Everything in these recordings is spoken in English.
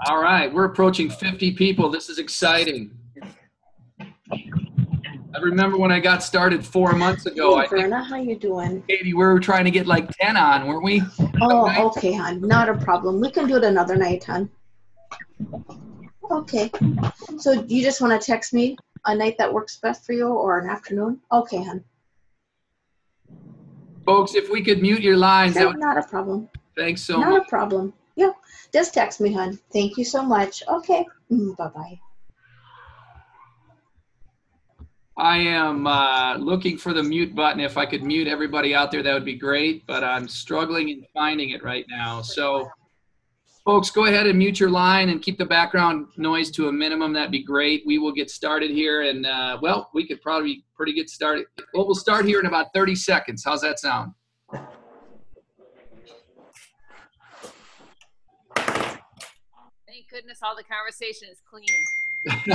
All right, we're approaching 50 people. This is exciting. I remember when I got started 4 months ago. Hey, Verna, how you doing? Katie, we were trying to get like 10 on, weren't we? Oh, okay, hon. Not a problem. We can do it another night, hon. Okay. So you just want to text me a night that works best for you or an afternoon? Okay, hon. Folks, if we could mute your lines. Sure, not a problem. Thanks so much. Not a problem. Yeah, just text me, hon. Thank you so much. Okay. Bye-bye. I am looking for the mute button. If I could mute everybody out there, that would be great, but I'm struggling in finding it right now. So, folks, go ahead and mute your line and keep the background noise to a minimum. That'd be great. We will get started here, and, well, we could probably get started. Well, we'll start here in about 30 seconds. How's that sound? Thank goodness all the conversation is clean.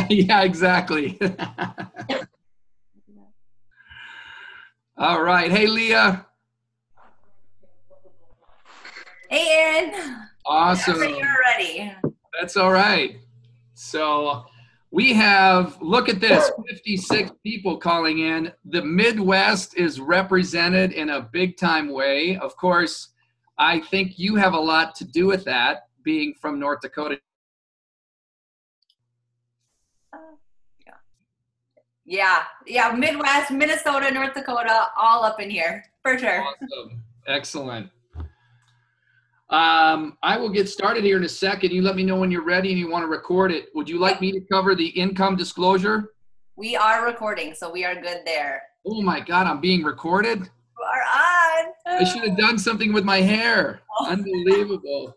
Yeah, exactly. All right. Hey, Leah. Hey, Aaron. Awesome. You're ready. That's all right. So we have, look at this, 56 people calling in. The Midwest is represented in a big time way. Of course, I think you have a lot to do with that, being from North Dakota. Yeah, Midwest, Minnesota, North Dakota, all up in here, for sure. Awesome. Excellent. I will get started here in a second. You let me know when you're ready and you want to record it. Would you like me to cover the income disclosure? We are recording, so we are good there. Oh my God, I'm being recorded? You are on. I should have done something with my hair. Unbelievable.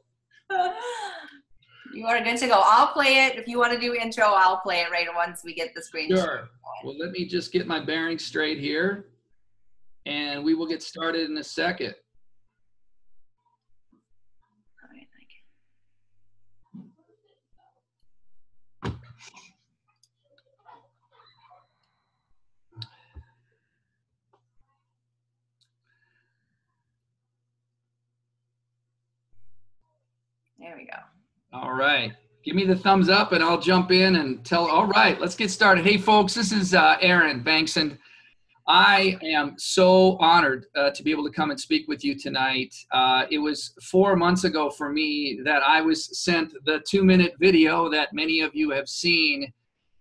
You are good to go. I'll play it. If you want to do intro, I'll play it right once we get the screen. Sure. Well, let me just get my bearings straight here, and we will get started in a second. There we go. All right. Give me the thumbs up and I'll jump in and tell. All right, let's get started. Hey, folks, this is Aaron Bangsrud. I am so honored to be able to come and speak with you tonight. It was 4 months ago for me that I was sent the 2-minute video that many of you have seen.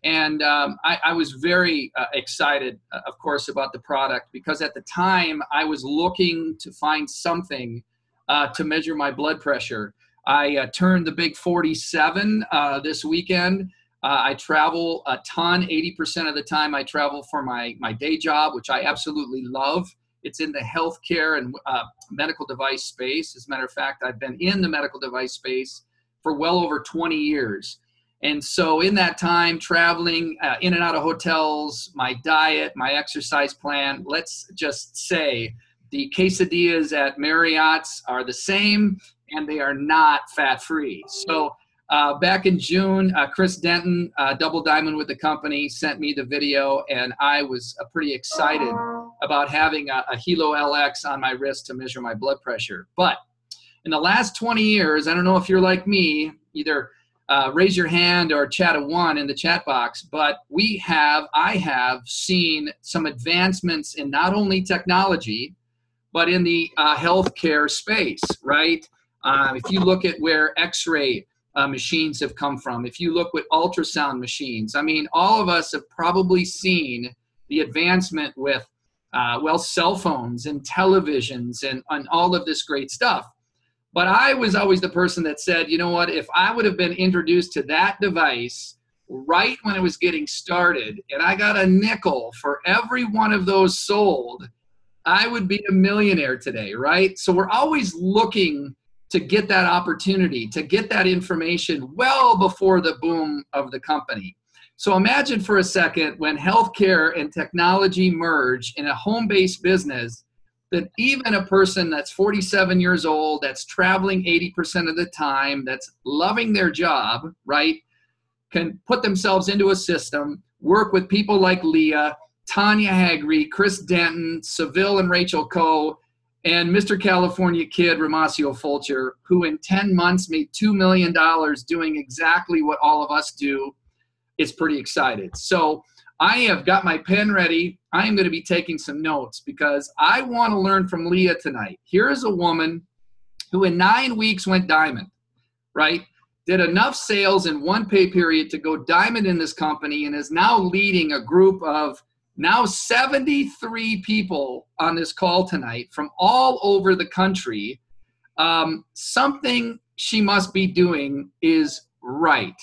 And I was very excited, of course, about the product because at the time I was looking to find something to measure my blood pressure. I turned the big 47 this weekend. I travel a ton. 80% of the time I travel for my day job, which I absolutely love. It's in the healthcare and medical device space. As a matter of fact, I've been in the medical device space for well over 20 years. And so in that time, traveling in and out of hotels, my diet, my exercise plan, let's just say the quesadillas at Marriott's are the same, and they are not fat-free. So back in June, Chris Denton, Double Diamond with the company, sent me the video, and I was pretty excited about having a Hilo LX on my wrist to measure my blood pressure. But in the last 20 years, I don't know if you're like me, either raise your hand or chat a 1 in the chat box, but I have seen some advancements in not only technology, but in the healthcare space, right? If you look at where X-ray machines have come from, if you look at ultrasound machines, I mean, all of us have probably seen the advancement with, well, cell phones and televisions and all of this great stuff. But I was always the person that said, you know what, if I would have been introduced to that device right when it was getting started, and I got a nickel for every one of those sold, I would be a millionaire today, right? So we're always looking to get that opportunity, to get that information well before the boom of the company. So imagine for a second when healthcare and technology merge in a home-based business, that even a person that's 47 years old, that's traveling 80% of the time, that's loving their job, right, can put themselves into a system, work with people like Leah, Tanya Haggerty, Chris Denton, Seville and Rachel Coe, and Mr. California Kid, Ramasio Fulcher, who in 10 months made $2 million doing exactly what all of us do, is pretty excited. So I have got my pen ready. I am going to be taking some notes because I want to learn from Leah tonight. Here is a woman who in 9 weeks went diamond, right? Did enough sales in one pay period to go diamond in this company and is now leading a group of now 73 people on this call tonight from all over the country. Something she must be doing is right.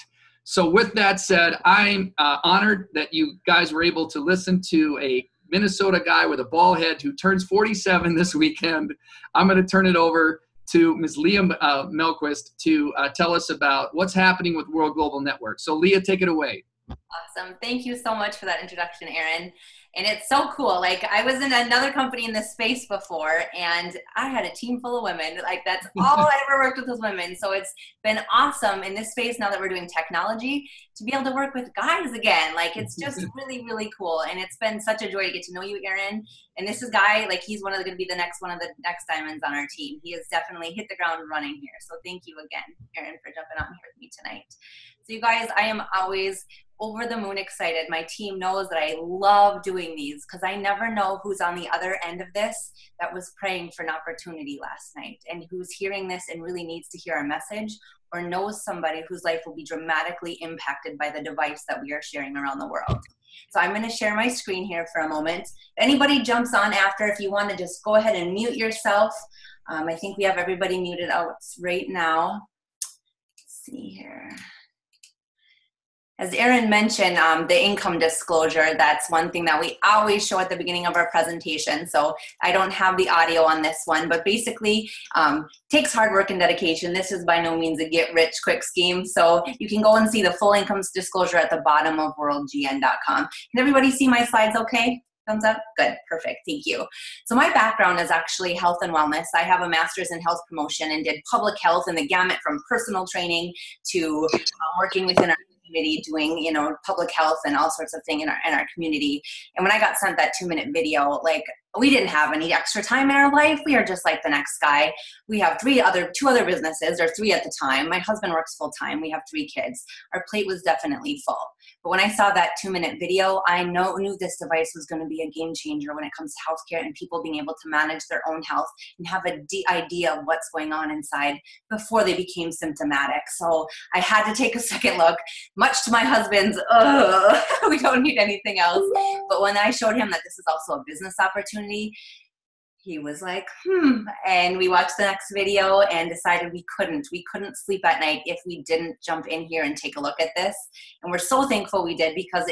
So with that said, I'm honored that you guys were able to listen to a Minnesota guy with a bald head who turns 47 this weekend. I'm going to turn it over to Ms. Leah Melquist to tell us about what's happening with World Global Network. So Leah, take it away. Awesome. Thank you so much for that introduction, Aaron. And it's so cool. Like, I was in another company in this space before, and I had a team full of women. Like, that's all I ever worked with was women. So it's been awesome in this space now that we're doing technology to be able to work with guys again. Like, it's just really, really cool. And it's been such a joy to get to know you, Aaron. And this is Guy, like, he's going to be the next one of the next diamonds on our team. He has definitely hit the ground running here. So thank you again, Aaron, for jumping on here with me tonight. So you guys, I am always over the moon excited. My team knows that I love doing these because I never know who's on the other end of this that was praying for an opportunity last night and who's hearing this and really needs to hear our message or knows somebody whose life will be dramatically impacted by the device that we are sharing around the world. So I'm going to share my screen here for a moment. If anybody jumps on after, if you want to just go ahead and mute yourself. I think we have everybody muted out right now. Let's see here. As Aaron mentioned, the income disclosure, that's one thing that we always show at the beginning of our presentation. So I don't have the audio on this one, but basically takes hard work and dedication. This is by no means a get-rich-quick scheme. So you can go and see the full income disclosure at the bottom of worldgn.com. Can everybody see my slides okay? Thumbs up? Good. Perfect. Thank you. So my background is actually health and wellness. I have a master's in health promotion and did public health and the gamut from personal training to working within our community doing, you know, public health and all sorts of things in our community. And when I got sent that 2-minute video, like, we didn't have any extra time in our life. We are just like the next guy. We have two other businesses, or 3 at the time. My husband works full time. We have 3 kids. Our plate was definitely full. But when I saw that 2-minute video, I knew this device was going to be a game changer when it comes to healthcare and people being able to manage their own health and have a idea of what's going on inside before they became symptomatic. So I had to take a second look, much to my husband's, we don't need anything else. But when I showed him that this is also a business opportunity, he was like, and we watched the next video and decided we couldn't sleep at night if we didn't jump in here and take a look at this. And we're so thankful we did, because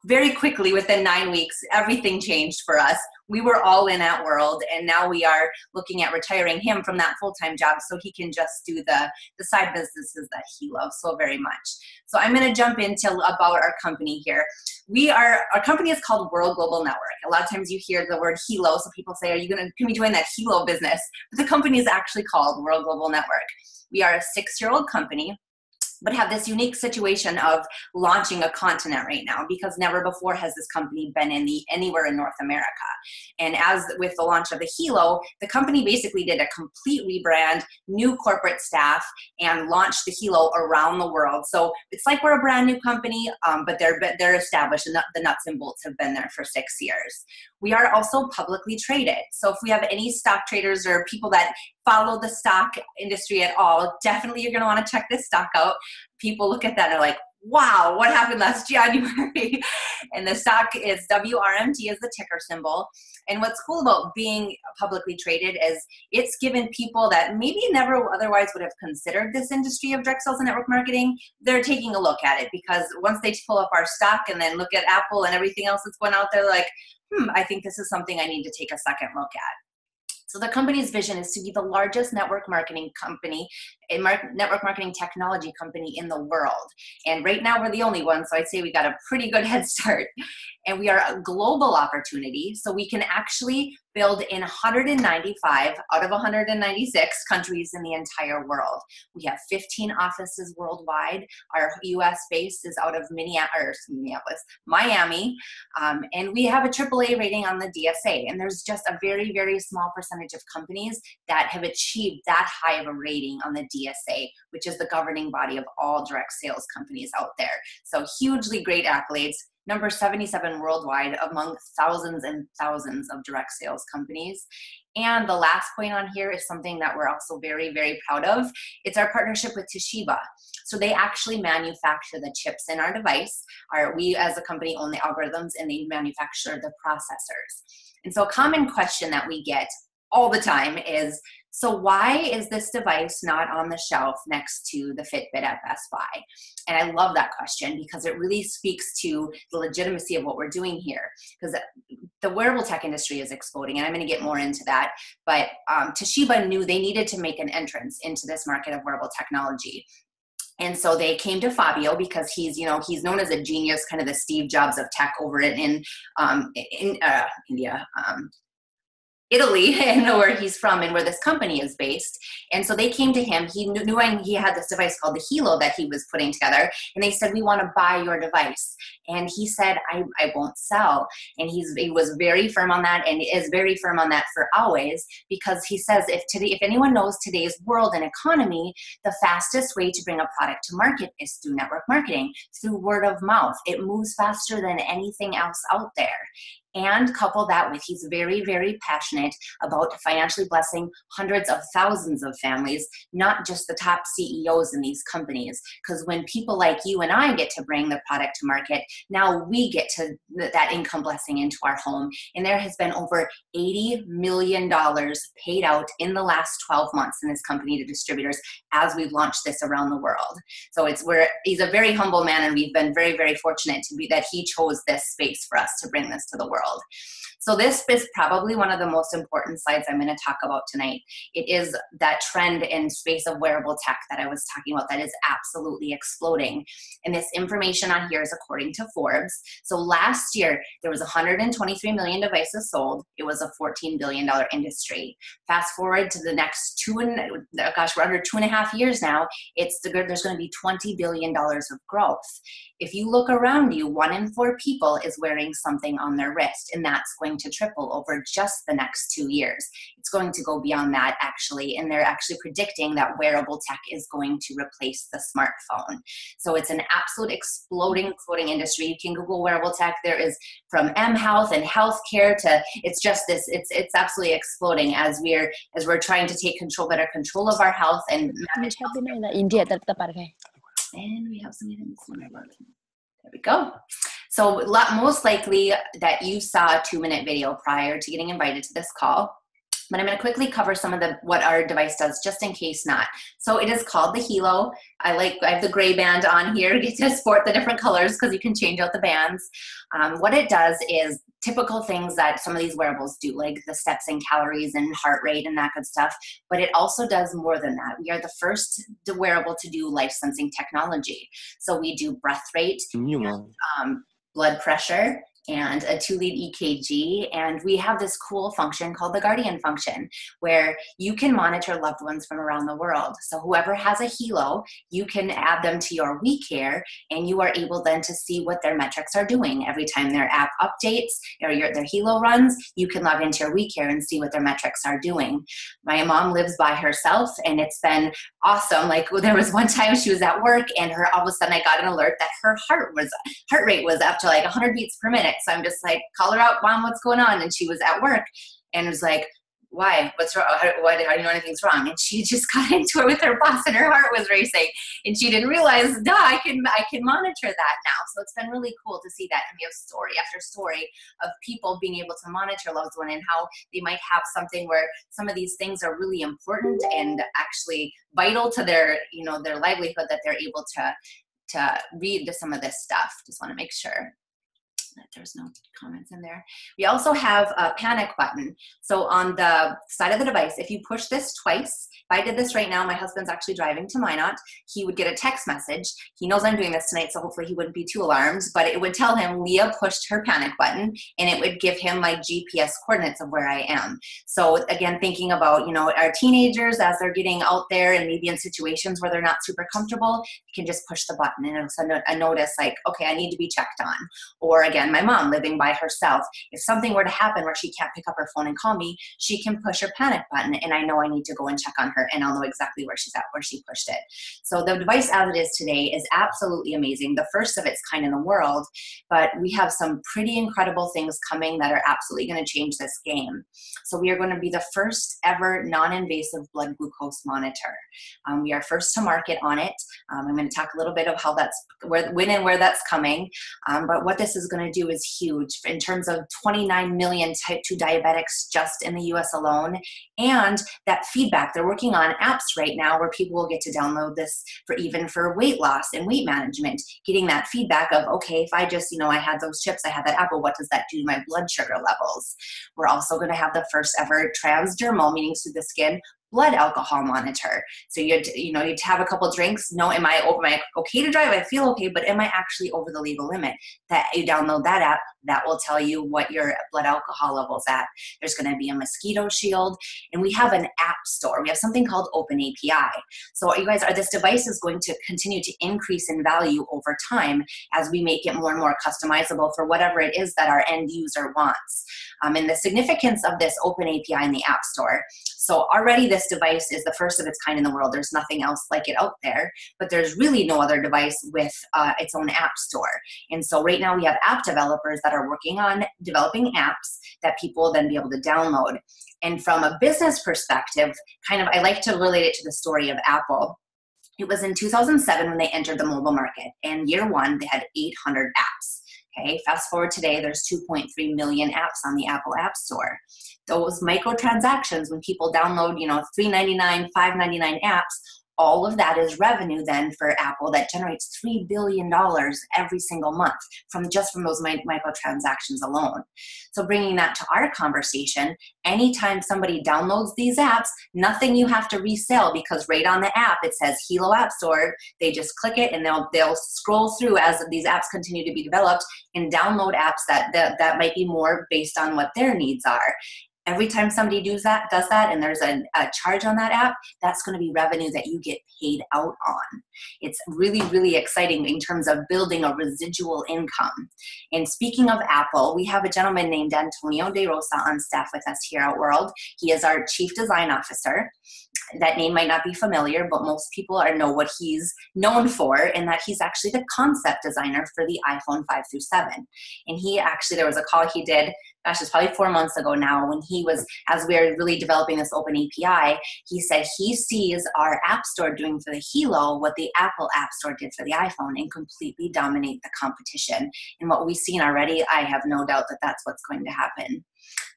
very quickly within 9 weeks, everything changed for us. We were all in at World, and now we are looking at retiring him from that full-time job so he can just do the side businesses that he loves so very much. So I'm going to jump into about our company here. Our company is called World Global Network. A lot of times you hear the word Hilo, so people say, can we join that Hilo business? But the company is actually called World Global Network. We are a 6-year-old company, but have this unique situation of launching a continent right now, because never before has this company been anywhere in North America. And as with the launch of the Hilo, the company basically did a complete rebrand, new corporate staff, and launched the Hilo around the world. So it's like we're a brand new company, but they're established, and the nuts and bolts have been there for 6 years. We are also publicly traded. So if we have any stock traders or people that follow the stock industry at all, definitely you're going to want to check this stock out. People look at that and are like, wow, what happened last January? And the stock is WRMT is the ticker symbol. And what's cool about being publicly traded is it's given people that maybe never otherwise would have considered this industry of direct sales and network marketing, they're taking a look at it, because once they pull up our stock and then look at Apple and everything else that's going out there, like, I think this is something I need to take a second look at. So the company's vision is to be the largest network marketing company, a network marketing technology company in the world. And right now we're the only one, so I'd say we got a pretty good head start. And we are a global opportunity, so we can actually build in 195 out of 196 countries in the entire world. We have 15 offices worldwide. Our US base is out of Miami, and we have a AAA rating on the DSA. And there's just a very, very small percentage of companies that have achieved that high of a rating on the DSA, which is the governing body of all direct sales companies out there. So hugely great accolades. Number 77 worldwide among thousands and thousands of direct sales companies. And the last point on here is something that we're also very, very proud of. It's our partnership with Toshiba. So they actually manufacture the chips in our device. We as a company own the algorithms, and they manufacture the processors. And so a common question that we get all the time is, so why is this device not on the shelf next to the Fitbit at Best Buy? And I love that question because it really speaks to the legitimacy of what we're doing here. Because the wearable tech industry is exploding, and I'm going to get more into that. But Toshiba knew they needed to make an entrance into this market of wearable technology. And so they came to Fabio because he's known as a genius, kind of the Steve Jobs of tech over in India. Italy, and where he's from and where this company is based. And so they came to him. He knew he had this device called the Hilo that he was putting together. And they said, we want to buy your device. And he said, I won't sell. And he was very firm on that, and is very firm on that for always, because he says if anyone knows today's world and economy, the fastest way to bring a product to market is through network marketing, through word of mouth. It moves faster than anything else out there. And couple that with, he's very, very passionate about financially blessing hundreds of thousands of families, not just the top CEOs in these companies. Because when people like you and I get to bring the product to market, now we get to that income blessing into our home. And there has been over $80 million paid out in the last 12 months in this company to distributors as we've launched this around the world. So he's a very humble man, and we've been very, very fortunate that he chose this space for us to bring this to the world. So this is probably one of the most important slides I'm going to talk about tonight. It is that trend in space of wearable tech that I was talking about that is absolutely exploding. And this information on here is according to Forbes. So last year, there was 123 million devices sold. It was a $14 billion industry. Fast forward to the next we're under 2.5 years now, there's going to be $20 billion of growth. If you look around you, 1 in 4 people is wearing something on their wrist, and that's going to triple over just the next 2 years. It's going to go beyond that, actually, and they're actually predicting that wearable tech is going to replace the smartphone. So it's an absolute exploding industry. You can Google wearable tech. There is from mHealth and healthcare to it's absolutely exploding as we're trying to take better control of our health and manage health. And we have some in this one. There we go. So most likely that you saw a 2-minute video prior to getting invited to this call. But I'm going to quickly cover some of what our device does, just in case not. So it is called the Hilo. I have the gray band on here to get to sport the different colors because you can change out the bands. What it does is typical things that some of these wearables do, like the steps and calories and heart rate and that good stuff. But it also does more than that. We are the first wearable to do life sensing technology. So we do breath rate, and, blood pressure, and a 2-lead EKG. And we have this cool function called the Guardian function, where you can monitor loved ones from around the world. So whoever has a Hilo, you can add them to your WeCare, and you are able then to see what their metrics are doing. Every time their app updates or their Hilo runs, you can log into your WeCare and see what their metrics are doing. My mom lives by herself, and it's been awesome. Like there was one time she was at work, and all of a sudden I got an alert that her heart rate was up to like 100 beats per minute. So I'm just like, call her out, Mom, what's going on? And she was at work and was like, why? What's wrong? How do you know anything's wrong? And she just got into it with her boss, and her heart was racing. And she didn't realize, I can monitor that now. So it's been really cool to see that. And we have story after story of people being able to monitor loved one and how they might have something where some of these things are really important and actually vital to their livelihood, that they're able to read to some of this stuff. Just want to make sure. There's no comments in there. We also have a panic button. So on the side of the device, if you push this twice, if I did this right now, my husband's actually driving to Minot, he would get a text message. He knows I'm doing this tonight, so hopefully he wouldn't be too alarmed, but it would tell him Leah pushed her panic button, and it would give him my GPS coordinates of where I am. So again, thinking about, you know, our teenagers as they're getting out there and maybe in situations where they're not super comfortable, you can just push the button and it'll send a notice like, okay, I need to be checked on. Or again, my mom living by herself, if something were to happen where she can't pick up her phone and call me, she can push her panic button and I know I need to go and check on her and I'll know exactly where she's at, where she pushed it. So the device as it is today is absolutely amazing. The first of its kind in the world, but we have some pretty incredible things coming that are absolutely going to change this game. So we are going to be the first ever non-invasive blood glucose monitor. We are first to market on it. I'm going to talk a little bit of how that's, when and where that's coming. But what this is going to do is huge in terms of 29 million type 2 diabetics just in the US alone. And that feedback, they're working on apps right now where people will get to download this for even for weight loss and weight management, getting that feedback of, okay, if I just, you know, I had those chips, I had that apple, what does that do to my blood sugar levels? We're also going to have the first ever transdermal, meaning through the skin, blood alcohol monitor. So you'd have a couple drinks. No, am I okay to drive? I feel okay, but am I actually over the legal limit? That you download that app, that will tell you what your blood alcohol level's at. There's going to be a mosquito shield, and we have an app store. We have something called Open API. So you guys, this device is going to continue to increase in value over time as we make it more and more customizable for whatever it is that our end user wants. And the significance of this Open API in the App Store. So already this device is the first of its kind in the world. There's nothing else like it out there, but there's really no other device with its own app store. And so right now we have app developers that are working on developing apps that people will then be able to download. And from a business perspective, I like to relate it to the story of Apple. It was in 2007 when they entered the mobile market, and year one, they had 800 apps. Okay, fast forward today, there's 2.3 million apps on the Apple App Store. Those microtransactions, when people download, $3.99, $5.99 apps, all of that is revenue then for Apple that generates $3 billion every single month from those microtransactions alone. So bringing that to our conversation, anytime somebody downloads these apps, nothing you have to resell, because right on the app it says Hilo App Store. They just click it and they'll scroll through as these apps continue to be developed and download apps that might be more based on what their needs are. Every time somebody does that, and there's a charge on that app, that's going to be revenue that you get paid out on. It's really, really exciting in terms of building a residual income. And speaking of Apple, we have a gentleman named Antonio De Rosa on staff with us here at World. He is our Chief Design Officer. That name might not be familiar, but most people know what he's known for, and that he's actually the concept designer for the iPhone 5 through 7. And there was a call he did, it's probably 4 months ago now, when he was, as we were really developing this Open API, he said he sees our App Store doing for the Hilo what the Apple App Store did for the iPhone and completely dominate the competition. And what we've seen already, I have no doubt that that's what's going to happen.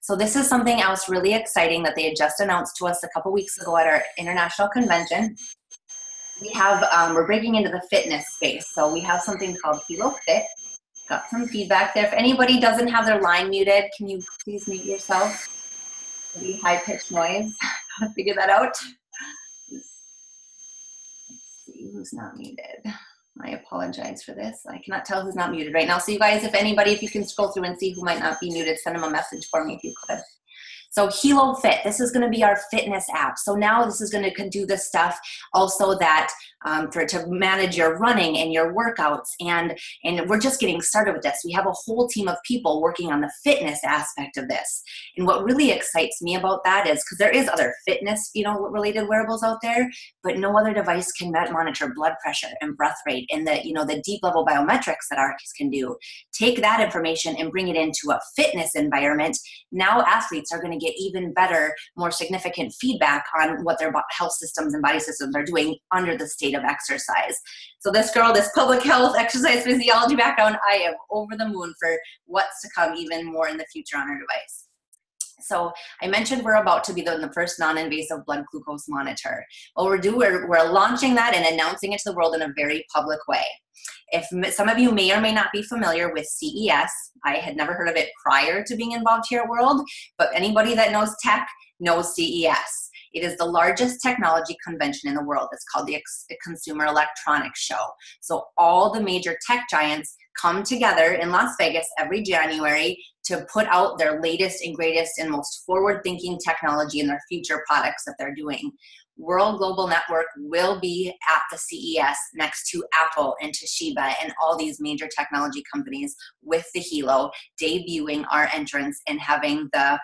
So this is something else really exciting that they had just announced to us a couple weeks ago at our international convention. We're breaking into the fitness space. So we have something called Hilo Fit. Got some feedback there. If anybody doesn't have their line muted, can you please mute yourself? Maybe high-pitched noise. How to figure that out? Let's see who's not muted. I apologize for this. I cannot tell who's not muted right now. So you guys, if you can scroll through and see who might not be muted, send them a message for me if you could. So Hilo Fit, this is going to be our fitness app. So now this is going to do this stuff also that to manage your running and your workouts. And we're just getting started with this. We have a whole team of people working on the fitness aspect of this. And what really excites me about that is, because there is other fitness, related wearables out there, but no other device can monitor blood pressure and breath rate and the deep level biometrics that ours can do. Take that information and bring it into a fitness environment. Now athletes are going to get even better, more significant feedback on what their health systems and body systems are doing under the state of exercise. So this public health, exercise physiology background, I am over the moon for what's to come even more in the future on our device. So I mentioned we're about to be the first non-invasive blood glucose monitor. Well, we're launching that and announcing it to the world in a very public way. If some of you may or may not be familiar with CES, I had never heard of it prior to being involved here at World, but anybody that knows tech knows CES. It is the largest technology convention in the world. It's called the Consumer Electronics Show. So all the major tech giants come together in Las Vegas every January to put out their latest and greatest and most forward-thinking technology and their future products that they're doing. World Global Network will be at the CES next to Apple and Toshiba and all these major technology companies with the Hilo, debuting our entrance and having the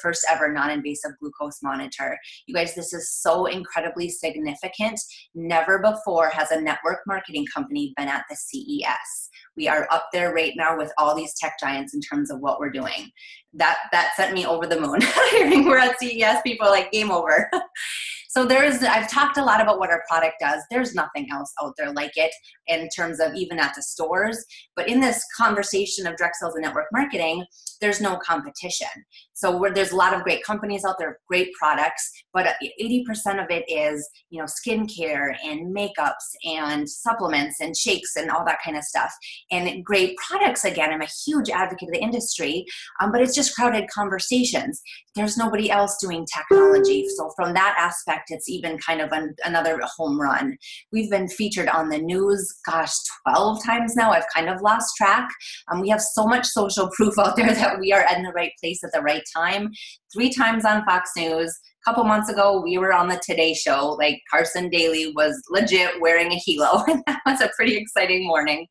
first ever non-invasive glucose monitor. You guys, this is so incredibly significant. Never before has a network marketing company been at the CES. We are up there right now with all these tech giants in terms of what we're doing. That sent me over the moon. Hearing we're at CES, people are like, game over. So I've talked a lot about what our product does. There's nothing else out there like it in terms of even at the stores. But in this conversation of direct sales and network marketing, there's no competition. So there's a lot of great companies out there, great products, but 80% of it is, skincare and makeups and supplements and shakes and all that kind of stuff. And great products, again, I'm a huge advocate of the industry, but it's just crowded conversations. There's nobody else doing technology. So from that aspect, it's even kind of another home run. We've been featured on the news, 12 times now. I've kind of lost track. We have so much social proof out there that we are in the right place at the right time. 3 times on Fox News. A couple months ago, we were on the Today Show. Like Carson Daly was legit wearing a Hilo. And that was a pretty exciting morning.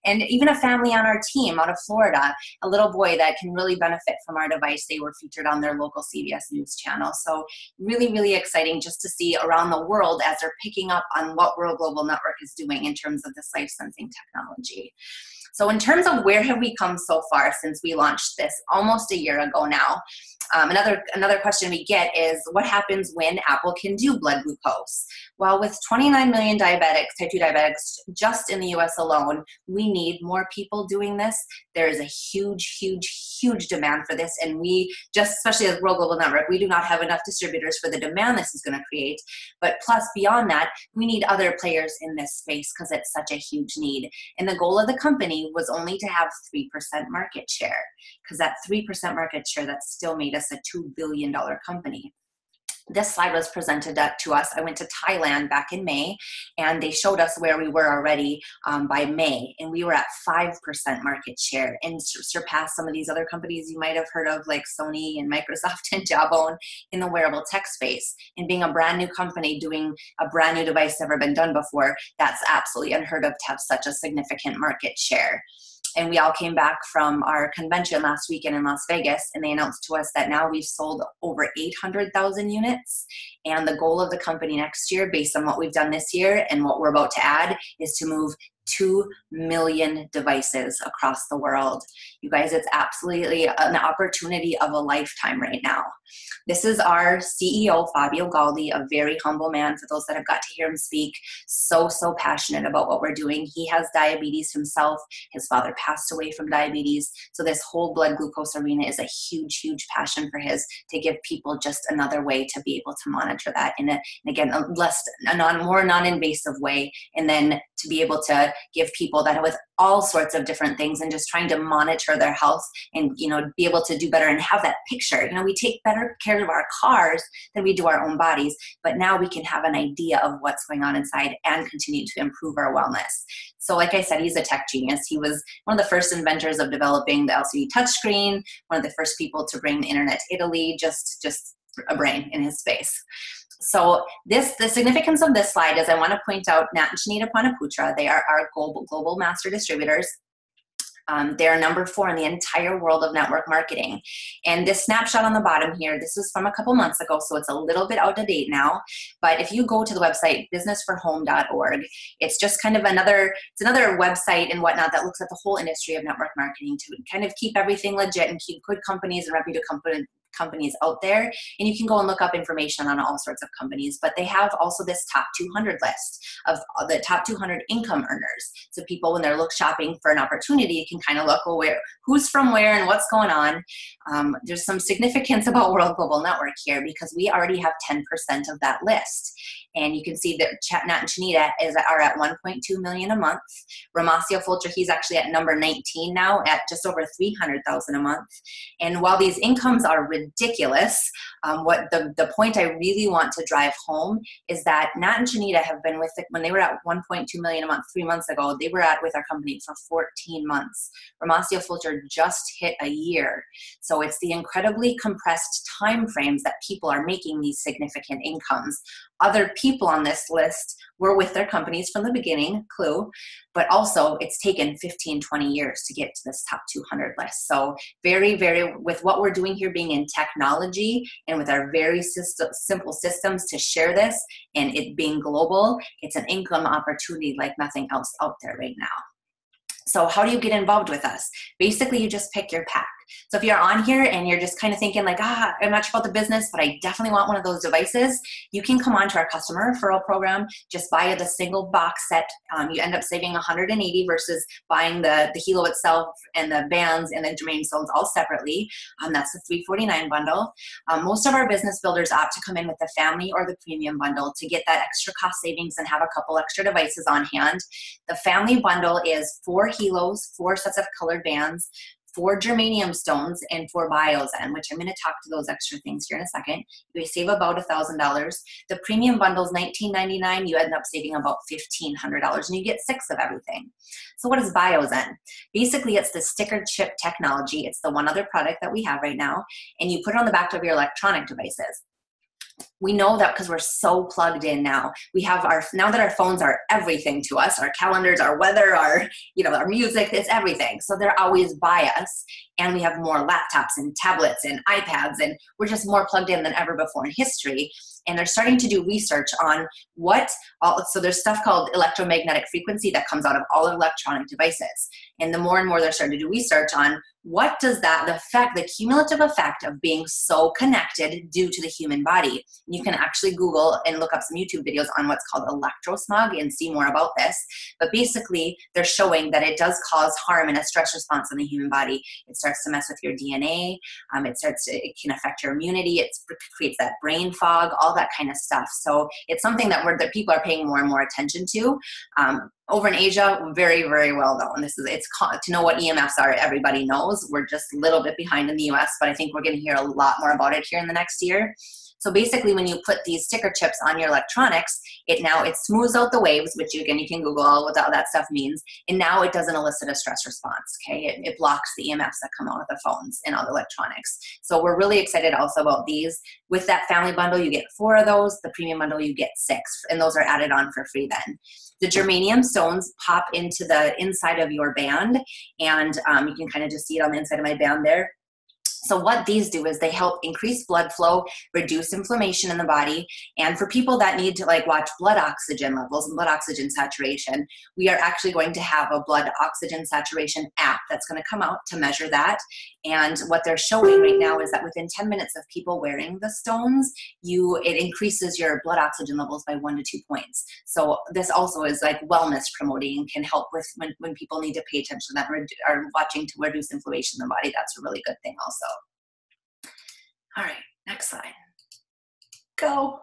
And even a family on our team out of Florida, a little boy that can really benefit from our device, they were featured on their local CBS News channel. So really, really exciting just to see around the world as they're picking up on what World Global Network is doing in terms of this life sensing technology. So in terms of where have we come so far since we launched this almost a year ago now, another question we get is what happens when Apple can do blood glucose? Well, with 29 million diabetics, type 2 diabetics, just in the US alone, we need more people doing this. There is a huge, huge, huge demand for this. And we just, especially as World Global Network, we do not have enough distributors for the demand this is going to create. But plus beyond that, we need other players in this space because it's such a huge need. And the goal of the company was only to have 3% market share, because that 3% market share, that still made us a $2 billion company. This slide was presented to us. I went to Thailand back in May, and they showed us where we were already by May, and we were at 5% market share and surpassed some of these other companies you might have heard of, like Sony and Microsoft and Jawbone in the wearable tech space. And being a brand new company doing a brand new device never been done before, that's absolutely unheard of to have such a significant market share. And we all came back from our convention last weekend in Las Vegas, and they announced to us that now we've sold over 800,000 units. And the goal of the company next year, based on what we've done this year and what we're about to add, is to move 2 million devices across the world. You guys, it's absolutely an opportunity of a lifetime right now. This is our CEO, Fabio Galdi, a very humble man for those that have got to hear him speak. So passionate about what we're doing. He has diabetes himself. His father passed away from diabetes. So this whole blood glucose arena is a huge, huge passion for his, to give people just another way to be able to monitor that in a more non-invasive way, and then to be able to give people that with all sorts of different things and just trying to monitor their health and, be able to do better and have that picture. We take better care of our cars than we do our own bodies, but now we can have an idea of what's going on inside and continue to improve our wellness. So like I said, he's a tech genius. He was one of the first inventors of developing the LCD touchscreen, one of the first people to bring the internet to Italy, just a brain in his space. So the significance of this slide is I want to point out Nat and Shanita Panaputra. They are our global master distributors. They're number 4 in the entire world of network marketing. And this snapshot on the bottom here, this is from a couple months ago, so it's a little bit out of date now. But if you go to the website, businessforhome.org, it's just kind of another website and whatnot that looks at the whole industry of network marketing to kind of keep everything legit and keep good companies and reputable companies out there, and you can go and look up information on all sorts of companies, but they have also this top 200 list of the top 200 income earners. So people, when they're shopping for an opportunity, can kind of look, well, who's from where and what's going on. There's some significance about World Global Network here because we already have 10% of that list. And you can see that Nat and Chanita are at 1.2 million a month. Ramasio Fulcher, he's actually at number 19 now at just over 300,000 a month. And while these incomes are ridiculous, what the point I really want to drive home is that Nat and Chanita have been with it when they were at 1.2 million a month 3 months ago. They were with our company for 14 months. Ramasio Fulcher just hit a year. So it's the incredibly compressed time frames that people are making these significant incomes. Other people on this list were with their companies from the beginning, clue, but also it's taken 15, 20 years to get to this top 200 list. So very, very, with what we're doing here being in technology and with our very simple systems to share this and it being global, it's an income opportunity like nothing else out there right now. So how do you get involved with us? Basically, you just pick your pack. So if you're on here and you're just kind of thinking like, I'm not sure about the business, but I definitely want one of those devices, you can come on to our customer referral program. Just buy the single box set. You end up saving $180 versus buying the Hilo itself and the bands and the germanium stones all separately. That's the $349 bundle. Most of our business builders opt to come in with the family or the premium bundle to get that extra cost savings and have a couple extra devices on hand. The family bundle is 4 Hilos, 4 sets of colored bands, 4 germanium stones, and 4 Biozen, which I'm going to talk to those extra things here in a second. You save about $1,000. The premium bundle is $19.99. You end up saving about $1,500, and you get 6 of everything. So what is Biozen? Basically, it's the sticker chip technology. It's the one other product that we have right now, and you put it on the back of your electronic devices. We know that because we're so plugged in now. We have now that our phones are everything to us, our calendars, our weather, our music, it's everything. So they're always by us. And we have more laptops and tablets and iPads, and we're just more plugged in than ever before in history. And they're starting to do research on so there's stuff called electromagnetic frequency that comes out of all electronic devices. And the more and more they're starting to do research on what does the cumulative effect of being so connected do to the human body. And you can actually Google and look up some YouTube videos on what's called electrosmog and see more about this. But basically, they're showing that it does cause harm and a stress response in the human body. It starts to mess with your DNA. It can affect your immunity. It creates that brain fog, all that kind of stuff. So it's something that people are paying more and more attention to. Over in Asia, very, very well known. To know what EMFs are, everybody knows. We're just a little bit behind in the US, but I think we're going to hear a lot more about it here in the next year. So basically, when you put these sticker chips on your electronics, it smooths out the waves, which again, you can Google what all that stuff means. And now it doesn't elicit a stress response, okay? It blocks the EMFs that come out of the phones and all the electronics. So we're really excited also about these. With that family bundle, you get 4 of those. The premium bundle, you get 6, and those are added on for free then. The germanium stones pop into the inside of your band, and you can kind of just see it on the inside of my band there. So what these do is they help increase blood flow, reduce inflammation in the body. And for people that need to watch blood oxygen levels and blood oxygen saturation, we are actually going to have a blood oxygen saturation app that's going to come out to measure that. And what they're showing right now is that within 10 minutes of people wearing the stones, it increases your blood oxygen levels by 1 to 2 points. So this also is wellness promoting and can help with when people need to pay attention to that are watching to reduce inflammation in the body. That's a really good thing also. All right, next slide. Go.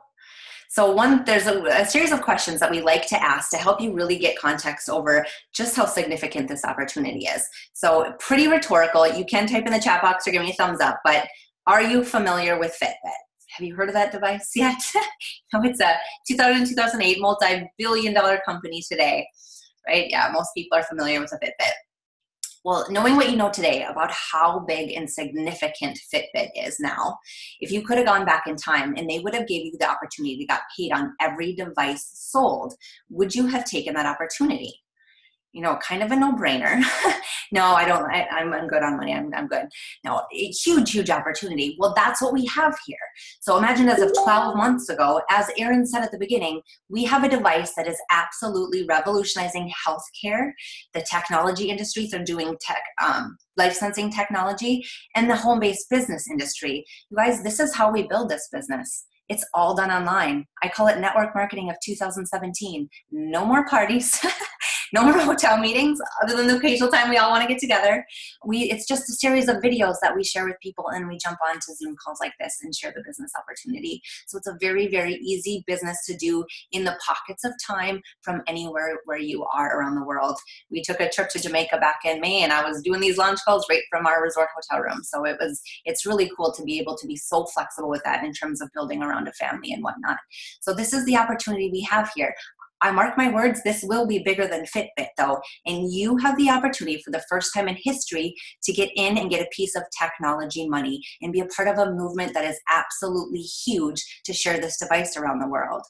So there's a series of questions that we like to ask to help you really get context over just how significant this opportunity is. So pretty rhetorical. You can type in the chat box or give me a thumbs up, but are you familiar with Fitbit? Have you heard of that device yet? No, it's a 2008 multi-billion-dollar company today, right? Yeah, most people are familiar with a Fitbit. Well, knowing what you know today about how big and significant Fitbit is now, if you could have gone back in time and they would have gave you the opportunity to get paid on every device sold, would you have taken that opportunity? kind of a no-brainer. No, I don't, I'm good on money. I'm good. No, a huge, huge opportunity. Well, that's what we have here. So imagine as of 12 months ago, as Erin said at the beginning, we have a device that is absolutely revolutionizing healthcare, the technology industry, so doing life sensing technology, and the home-based business industry. You guys, this is how we build this business. It's all done online. I call it network marketing of 2017. No more parties. No more hotel meetings, other than the occasional time we all want to get together. It's just a series of videos that we share with people, and we jump on to Zoom calls like this and share the business opportunity. So it's a very, very easy business to do in the pockets of time from anywhere where you are around the world. We took a trip to Jamaica back in May, and I was doing these launch calls right from our resort hotel room. So it's really cool to be able to be so flexible with that in terms of building around a family and whatnot. So this is the opportunity we have here. I mark my words, this will be bigger than Fitbit though. And you have the opportunity for the first time in history to get in and get a piece of technology money and be a part of a movement that is absolutely huge to share this device around the world.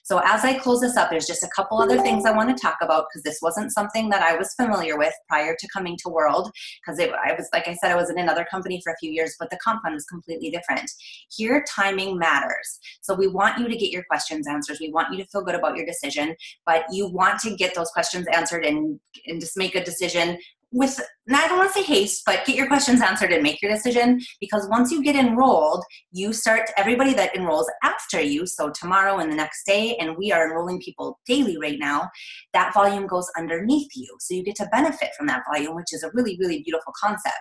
So as I close this up, there's just a couple other things I want to talk about, because this wasn't something that I was familiar with prior to coming to World, because I was, like I said, I was in another company for a few years, but the comp fund was completely different. Here, timing matters. So we want you to get your questions answered. We want you to feel good about your decision, but you want to get those questions answered and just make a decision with, I don't want to say haste, but get your questions answered and make your decision, because once you get enrolled, everybody that enrolls after you, so tomorrow and the next day, and we are enrolling people daily right now, that volume goes underneath you. So you get to benefit from that volume, which is a really, really beautiful concept.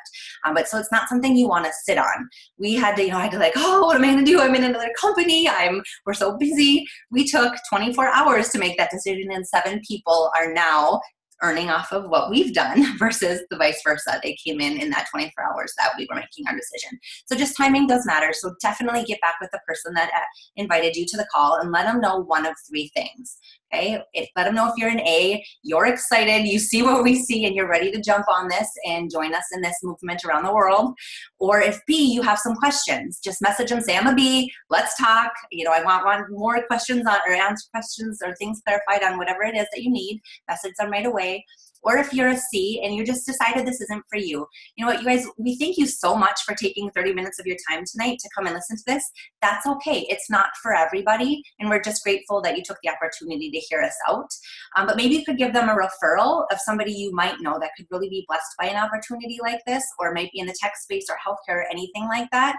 But so it's not something you want to sit on. We had to, I had to like, oh, what am I going to do? I'm in another company. We're so busy. We took 24 hours to make that decision, and 7 people are now earning off of what we've done versus the vice versa. They came in that 24 hours that we were making our decision. So just timing does matter. So definitely get back with the person that invited you to the call and let them know one of 3 things. Okay, let them know if you're an A, you're excited, you see what we see, and you're ready to jump on this and join us in this movement around the world. Or if B, you have some questions, just message them, say, I'm a B, let's talk. I want more questions or answer questions or things clarified on whatever it is that you need. Message them right away. Or if you're a C and you just decided this isn't for you, you know what, you guys, we thank you so much for taking 30 minutes of your time tonight to come and listen to this. That's okay. It's not for everybody. And we're just grateful that you took the opportunity to hear us out. But maybe you could give them a referral of somebody you might know that could really be blessed by an opportunity like this, or maybe in the tech space or healthcare or anything like that.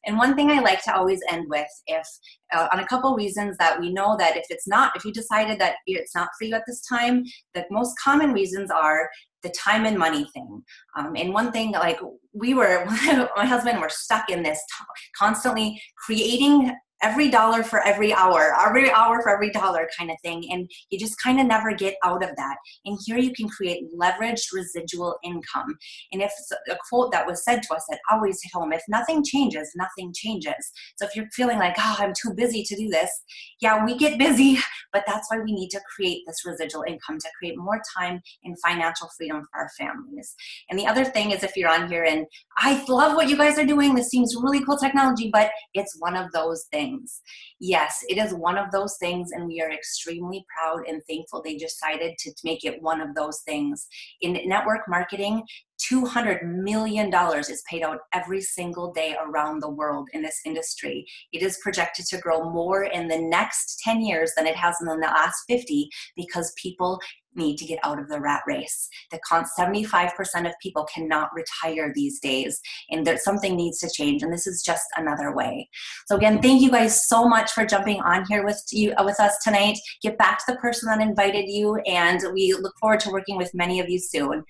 And one thing I like to always end with, if on a couple reasons that we know that if you decided that it's not for you at this time, the most common reasons are the time and money thing. And one thing, like my husband were stuck in this constantly creating every dollar for every hour for every dollar kind of thing. And you just kind of never get out of that. And here you can create leveraged residual income. And if a quote that was said to us that always hit home, if nothing changes, nothing changes. So if you're feeling like, oh, I'm too busy to do this. Yeah, we get busy, but that's why we need to create this residual income to create more time and financial freedom for our families. And the other thing is, if you're on here and I love what you guys are doing, this seems really cool technology, but it's one of those things. Yes, it is one of those things, and we are extremely proud and thankful they decided to make it one of those things. In network marketing, $200 million is paid out every single day around the world in this industry. It is projected to grow more in the next 10 years than it has in the last 50, because people need to get out of the rat race. 75% of people cannot retire these days, and something needs to change, and this is just another way. So again, thank you guys so much for jumping on here with us tonight. Get back to the person that invited you, and we look forward to working with many of you soon.